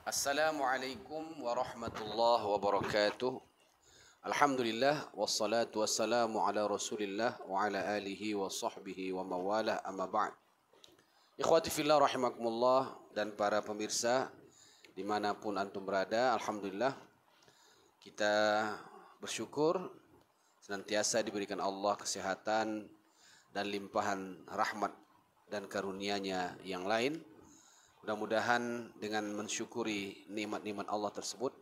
Assalamualaikum warahmatullahi wabarakatuh. Alhamdulillah wassalatu wassalamu ala Rasulillah wa ala alihi wa sahbihi wa mawalah amma ba'd. Ikhwati fillah rahimakumullah dan para pemirsa dimanapun antum berada, alhamdulillah kita bersyukur senantiasa diberikan Allah kesehatan dan limpahan rahmat dan karunia-Nya yang lain. Mudah-mudahan dengan mensyukuri nikmat-nikmat Allah tersebut,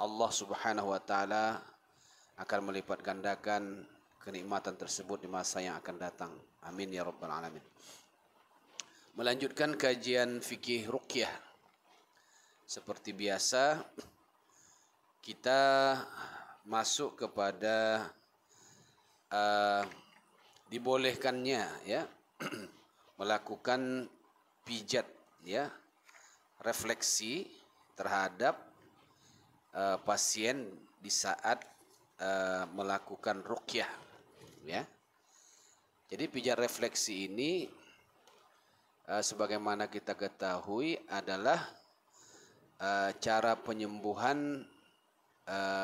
Allah Subhanahu wa taala akan melipat gandakan kenikmatan tersebut di masa yang akan datang. Amin ya rabbal alamin. Melanjutkan kajian fikih ruqyah. Seperti biasa kita masuk kepada dibolehkannya ya melakukan pijat ya refleksi terhadap pasien di saat melakukan ruqyah ya. Jadi pijat refleksi ini sebagaimana kita ketahui adalah cara penyembuhan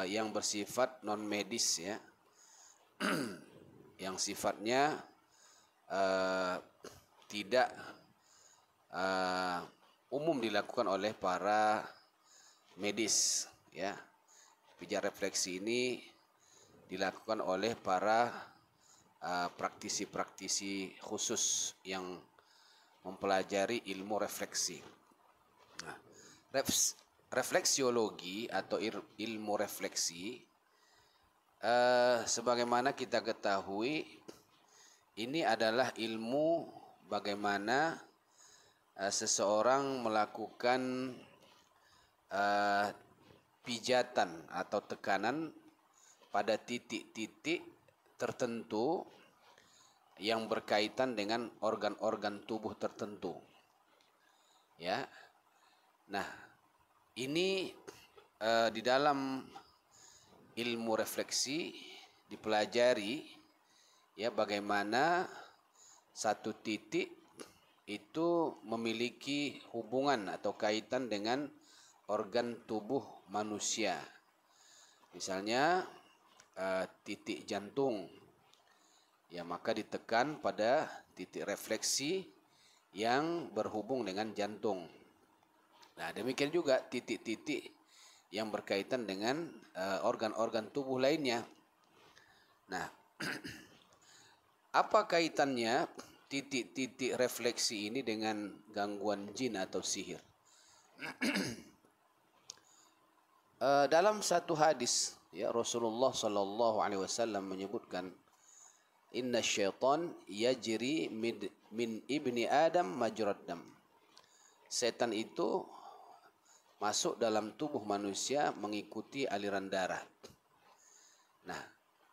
yang bersifat non medis ya. Yang sifatnya tidak umum dilakukan oleh para medis ya. Pijat refleksi ini dilakukan oleh para praktisi-praktisi khusus yang mempelajari ilmu refleksi. Nah, refleksiologi atau ilmu refleksi sebagaimana kita ketahui ini adalah ilmu bagaimana seseorang melakukan pijatan atau tekanan pada titik-titik tertentu yang berkaitan dengan organ-organ tubuh tertentu. Ya. Nah, ini di dalam ilmu refleksi dipelajari ya bagaimana satu titik itu memiliki hubungan atau kaitan dengan organ tubuh manusia. Misalnya titik jantung, ya maka ditekan pada titik refleksi yang berhubung dengan jantung. Nah demikian juga titik-titik yang berkaitan dengan organ-organ tubuh lainnya. Nah apa kaitannya titik-titik refleksi ini dengan gangguan jin atau sihir? Dalam satu hadis ya Rasulullah sallallahu alaihi wasallam menyebutkan inna syaitan yajri min ibni adam majrad dam. Setan itu masuk dalam tubuh manusia mengikuti aliran darah. Nah,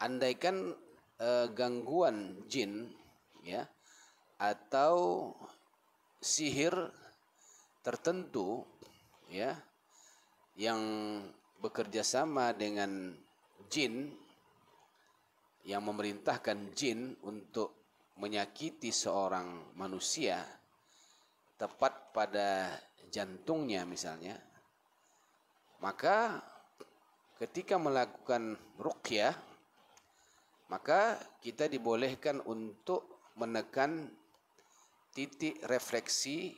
andaikan gangguan jin ya atau sihir tertentu ya yang bekerja sama dengan jin yang memerintahkan jin untuk menyakiti seorang manusia tepat pada jantungnya misalnya, maka ketika melakukan ruqyah maka kita dibolehkan untuk menekan titik refleksi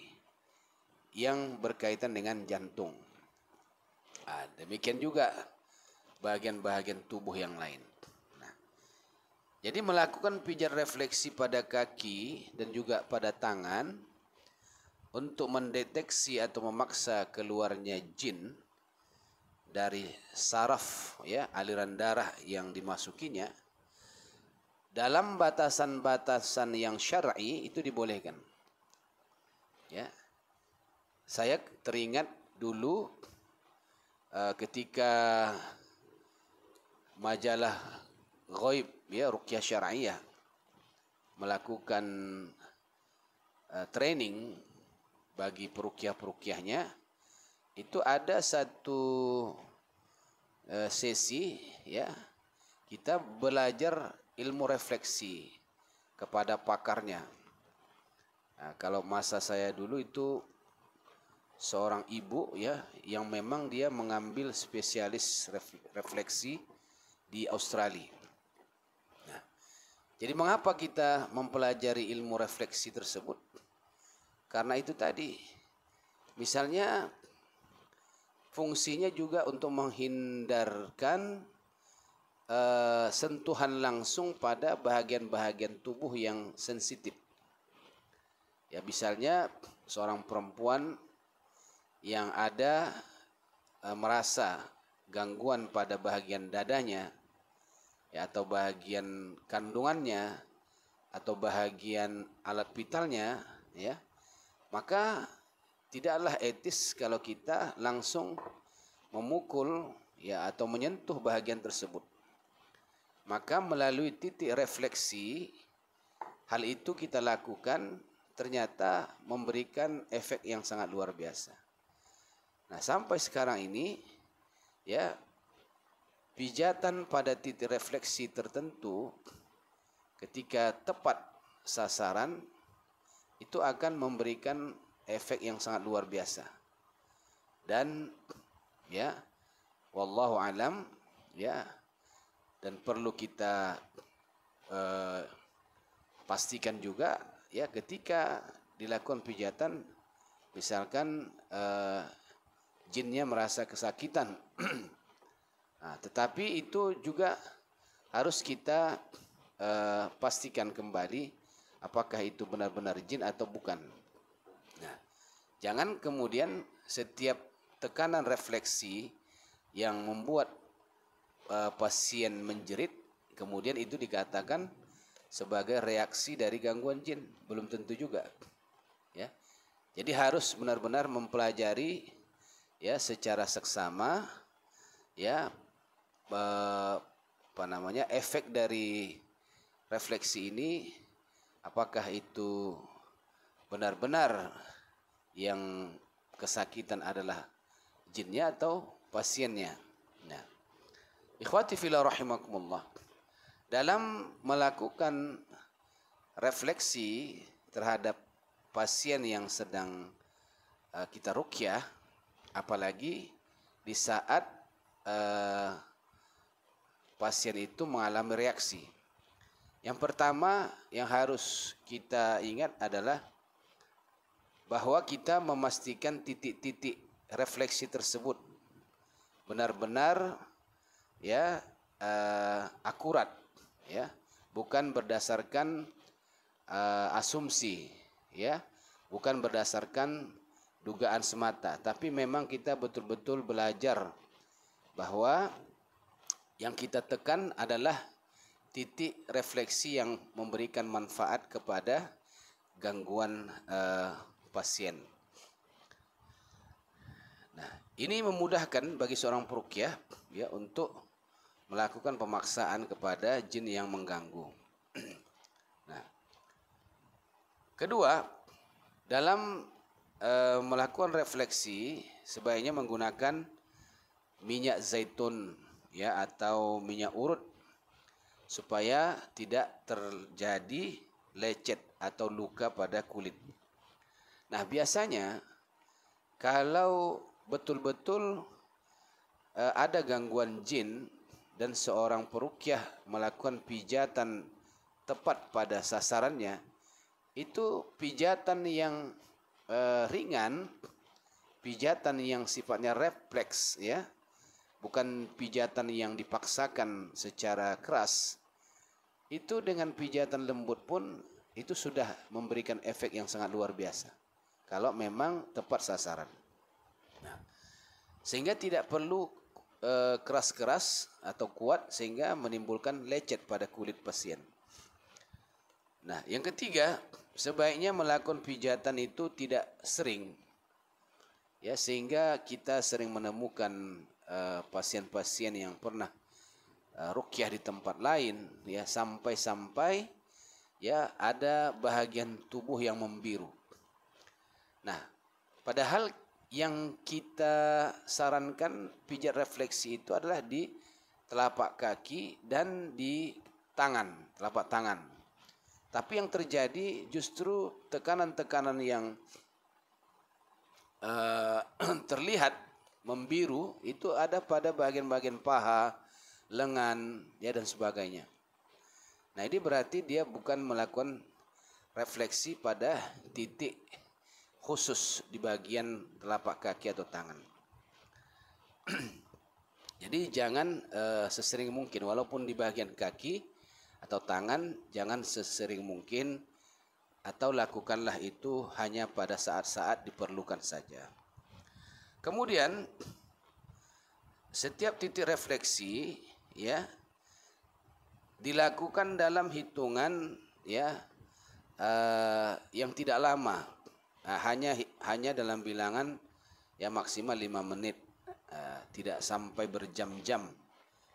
yang berkaitan dengan jantung. Demikian juga bagian-bagian tubuh yang lain. Nah, jadi melakukan pijat refleksi pada kaki dan juga pada tangan untuk mendeteksi atau memaksa keluarnya jin dari saraf ya aliran darah yang dimasukinya dalam batasan-batasan yang syar'i itu dibolehkan. Ya. Saya teringat dulu ketika majalah Ghaib ya Ruqyah Syar'iyah melakukan training bagi peruqyah-peruqyahnya, itu ada satu sesi ya kita belajar ilmu refleksi kepada pakarnya. Nah, kalau masa saya dulu itu seorang ibu ya yang memang dia mengambil spesialis refleksi di Australia. Nah, jadi mengapa kita mempelajari ilmu refleksi tersebut? Karena itu tadi, misalnya fungsinya juga untuk menghindarkan sentuhan langsung pada bahagian-bahagian tubuh yang sensitif. Ya, misalnya seorang perempuan yang ada merasa gangguan pada bahagian dadanya, ya, atau bahagian kandungannya, atau bahagian alat vitalnya, ya, maka tidaklah etis kalau kita langsung memukul ya atau menyentuh bahagian tersebut. Maka melalui titik refleksi, hal itu kita lakukan ternyata memberikan efek yang sangat luar biasa. Nah, sampai sekarang ini ya, pijatan pada titik refleksi tertentu ketika tepat sasaran itu akan memberikan efek yang sangat luar biasa. Dan ya, wallahu alam, ya, dan perlu kita pastikan juga ya, ketika dilakukan pijatan, misalkan jinnya merasa kesakitan, nah, tetapi itu juga harus kita pastikan kembali apakah itu benar-benar jin atau bukan. Nah, jangan kemudian setiap tekanan refleksi yang membuat pasien menjerit, kemudian itu dikatakan sebagai reaksi dari gangguan jin. Belum tentu juga. Ya. Jadi harus benar-benar mempelajari ya secara seksama ya efek dari refleksi ini, apakah itu benar-benar yang kesakitan adalah jinnya atau pasiennya. Nah, ikhwati fillah rahimakumullah, dalam melakukan refleksi terhadap pasien yang sedang kita ruqyah, apalagi di saat pasien itu mengalami reaksi. Yang pertama yang harus kita ingat adalah bahwa kita memastikan titik-titik refleksi tersebut benar-benar ya akurat, ya, bukan berdasarkan asumsi, ya, bukan berdasarkan dugaan semata, tapi memang kita betul-betul belajar bahwa yang kita tekan adalah titik refleksi yang memberikan manfaat kepada gangguan pasien. Nah, ini memudahkan bagi seorang peruqyah ya untuk melakukan pemaksaan kepada jin yang mengganggu. Nah, kedua, dalam melakukan refleksi sebaiknya menggunakan minyak zaitun ya atau minyak urut supaya tidak terjadi lecet atau luka pada kulit. Nah, biasanya kalau betul-betul ada gangguan jin dan seorang peruqyah melakukan pijatan tepat pada sasarannya, itu pijatan yang ringan, pijatan yang sifatnya refleks ya, bukan pijatan yang dipaksakan secara keras. Itu dengan pijatan lembut pun itu sudah memberikan efek yang sangat luar biasa kalau memang tepat sasaran. Nah, sehingga tidak perlu keras-keras atau kuat sehingga menimbulkan lecet pada kulit pasien. Nah, yang ketiga, sebaiknya melakukan pijatan itu tidak sering, ya, sehingga kita sering menemukan pasien-pasien yang pernah ruqyah di tempat lain, ya, sampai-sampai ya ada bahagian tubuh yang membiru. Nah, padahal yang kita sarankan pijat refleksi itu adalah di telapak kaki dan di tangan, telapak tangan. Tapi yang terjadi justru tekanan-tekanan yang terlihat membiru itu ada pada bagian-bagian paha, lengan, ya dan sebagainya. Nah, ini berarti dia bukan melakukan refleksi pada titik khusus di bagian telapak kaki atau tangan. Jadi jangan sesering mungkin, walaupun di bagian kaki atau tangan, jangan sesering mungkin, atau lakukanlah itu hanya pada saat-saat diperlukan saja. Kemudian setiap titik refleksi ya dilakukan dalam hitungan ya yang tidak lama, hanya dalam bilangan ya maksimal 5 menit, tidak sampai berjam-jam,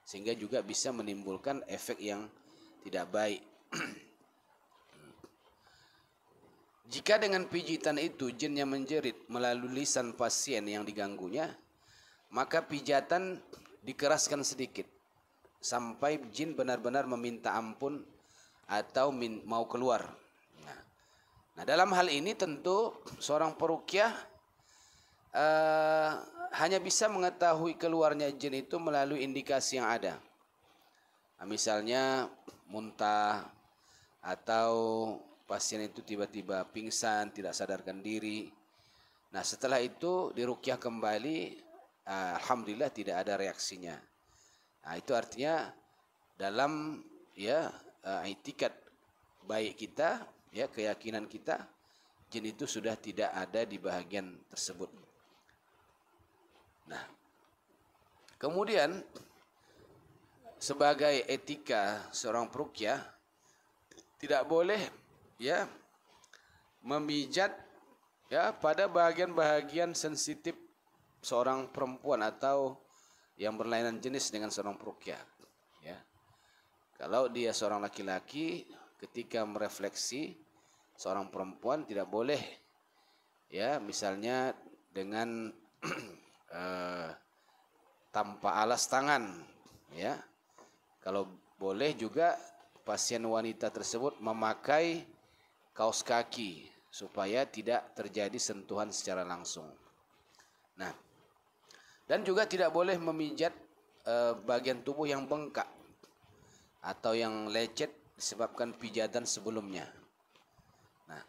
sehingga juga bisa menimbulkan efek yang tidak baik. Jika dengan pijitan itu jinnya menjerit melalui lisan pasien yang diganggunya, maka pijatan dikeraskan sedikit sampai jin benar-benar meminta ampun atau mau keluar. Nah, dalam hal ini tentu seorang peruqyah hanya bisa mengetahui keluarnya jin itu melalui indikasi yang ada. Nah, misalnya muntah, atau pasien itu tiba-tiba pingsan, tidak sadarkan diri. Nah, setelah itu diruqyah kembali, alhamdulillah tidak ada reaksinya. Nah, itu artinya dalam ya i'tikad baik kita, ya keyakinan kita, jin itu sudah tidak ada di bahagian tersebut. Nah, kemudian sebagai etika seorang peruqyah tidak boleh ya memijat ya pada bagian-bagian sensitif seorang perempuan atau yang berlainan jenis dengan seorang peruqyah. Ya, kalau dia seorang laki-laki, ketika merefleksi seorang perempuan tidak boleh ya misalnya dengan tanpa alas tangan, ya. Kalau boleh juga pasien wanita tersebut memakai kaos kaki supaya tidak terjadi sentuhan secara langsung. Nah, dan juga tidak boleh memijat bagian tubuh yang bengkak atau yang lecet disebabkan pijatan sebelumnya. Nah,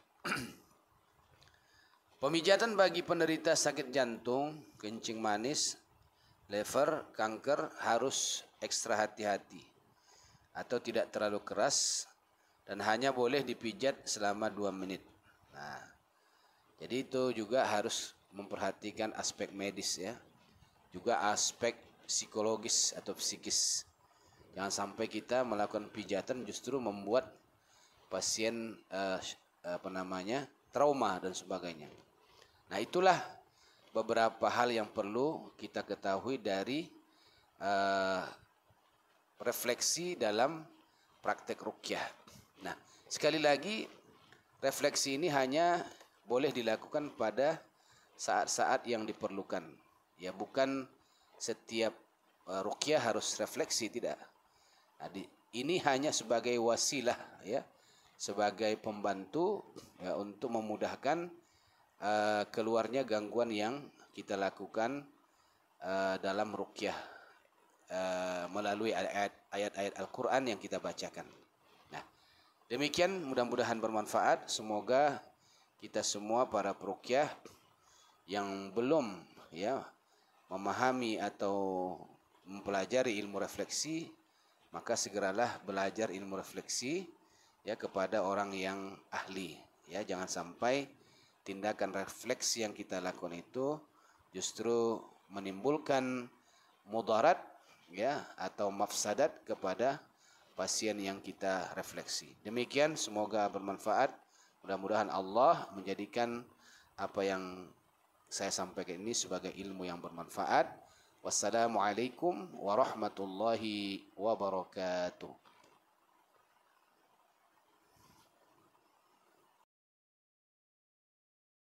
pemijatan bagi penderita sakit jantung, kencing manis, liver, kanker harus ekstra hati-hati atau tidak terlalu keras dan hanya boleh dipijat selama 2 menit. Nah, jadi itu juga harus memperhatikan aspek medis ya, juga aspek psikologis atau psikis. Jangan sampai kita melakukan pijatan justru membuat pasien trauma dan sebagainya. Nah, itulah beberapa hal yang perlu kita ketahui dari refleksi dalam praktek ruqyah. Nah, sekali lagi refleksi ini hanya boleh dilakukan pada saat-saat yang diperlukan. Ya, bukan setiap ruqyah harus refleksi, tidak. Nah, ini hanya sebagai wasilah ya, sebagai pembantu ya, untuk memudahkan keluarnya gangguan yang kita lakukan dalam ruqyah melalui ayat-ayat Al-Quran yang kita bacakan. Nah, demikian mudah-mudahan bermanfaat. Semoga kita semua para peruqyah yang belum ya memahami atau mempelajari ilmu refleksi, maka segeralah belajar ilmu refleksi ya kepada orang yang ahli. Ya, jangan sampai tindakan refleksi yang kita lakukan itu justru menimbulkan mudarat ya atau mafsadat kepada pasien yang kita refleksi. Demikian, semoga bermanfaat. Mudah-mudahan Allah menjadikan apa yang saya sampaikan ini sebagai ilmu yang bermanfaat. Wassalamualaikum warahmatullahi wabarakatuh.